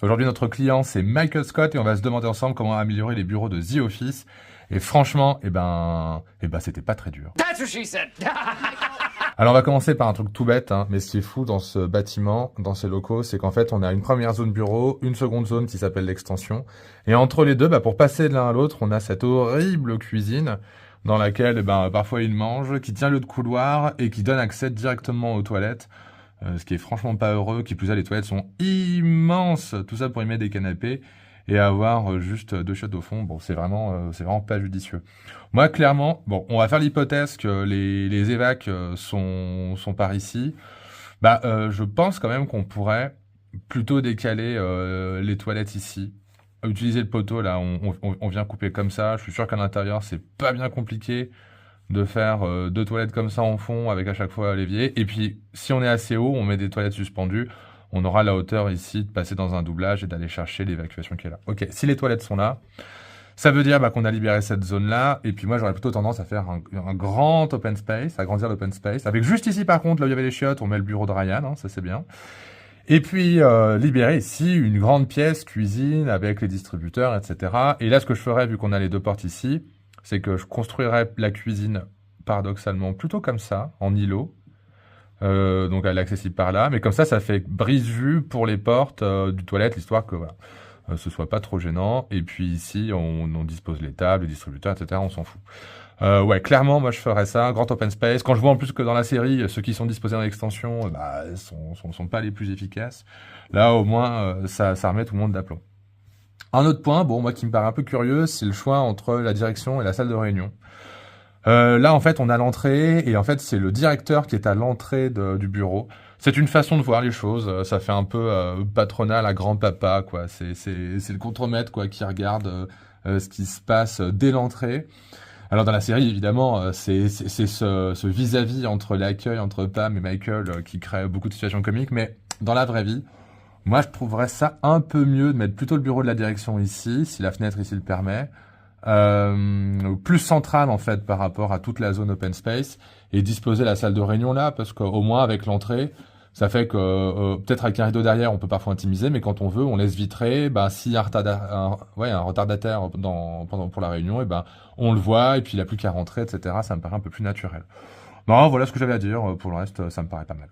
Aujourd'hui, notre client, c'est Michael Scott et on va se demander ensemble comment améliorer les bureaux de The Office. Et franchement, c'était pas très dur. That's what she said. Alors, on va commencer par un truc tout bête, hein, mais ce qui est fou dans ce bâtiment, dans ces locaux, c'est qu'en fait, on a une première zone bureau, une seconde zone qui s'appelle l'extension. Et entre les deux, pour passer de l'un à l'autre, on a cette horrible cuisine dans laquelle, parfois, il mange, qui tient lieu de couloir et qui donne accès directement aux toilettes. Ce qui est franchement pas heureux, qui plus est, les toilettes sont immenses, tout ça pour y mettre des canapés et avoir juste 2 chiottes au fond. Bon, c'est vraiment pas judicieux. Moi, clairement, on va faire l'hypothèse que les évacs sont par ici. Je pense quand même qu'on pourrait plutôt décaler les toilettes ici. Utiliser le poteau, là, on vient couper comme ça. Je suis sûr qu'à l'intérieur, c'est pas bien compliqué de faire 2 toilettes comme ça en fond avec à chaque fois l'évier. Et puis, si on est assez haut, on met des toilettes suspendues. On aura la hauteur ici de passer dans un doublage et d'aller chercher l'évacuation qui est là. Ok, si les toilettes sont là, ça veut dire qu'on a libéré cette zone-là. Et puis moi, j'aurais plutôt tendance à faire un grand open space, agrandir l'open space. Avec juste ici, par contre, là où il y avait les chiottes, on met le bureau de Ryan, hein, ça c'est bien. Et puis, libérer ici une grande pièce, cuisine, avec les distributeurs, etc. Et là, ce que je ferais, vu qu'on a les 2 portes ici, c'est que je construirais la cuisine, paradoxalement, plutôt comme ça, en îlot. Donc elle est accessible par là. Mais comme ça fait brise-vue pour les portes du toilette, l'histoire que ce soit pas trop gênant. Et puis ici, on dispose les tables, les distributeurs, etc. On s'en fout. Clairement, moi je ferais ça, grand open space. Quand je vois en plus que dans la série, ceux qui sont disposés dans l'extension, sont pas les plus efficaces. Là, au moins, ça remet tout le monde d'aplomb. Un autre point, moi qui me paraît un peu curieux, c'est le choix entre la direction et la salle de réunion. Là, en fait, on a l'entrée, et en fait, c'est le directeur qui est à l'entrée du bureau. C'est une façon de voir les choses, ça fait un peu patronal à grand-papa, quoi. C'est le contremaître, quoi, qui regarde ce qui se passe dès l'entrée. Alors, dans la série, évidemment, c'est ce vis-à-vis entre l'accueil, entre Pam et Michael, qui crée beaucoup de situations comiques, mais dans la vraie vie, moi, je trouverais ça un peu mieux de mettre plutôt le bureau de la direction ici, si la fenêtre ici le permet, plus centrale en fait par rapport à toute la zone open space, et disposer la salle de réunion là, parce qu'au moins avec l'entrée, ça fait que peut-être avec un rideau derrière, on peut parfois intimiser, mais quand on veut, on laisse vitrer. S'il y a un retardataire pour la réunion, on le voit, et puis il n'y a plus qu'à rentrer, etc. Ça me paraît un peu plus naturel. Voilà ce que j'avais à dire. Pour le reste, ça me paraît pas mal.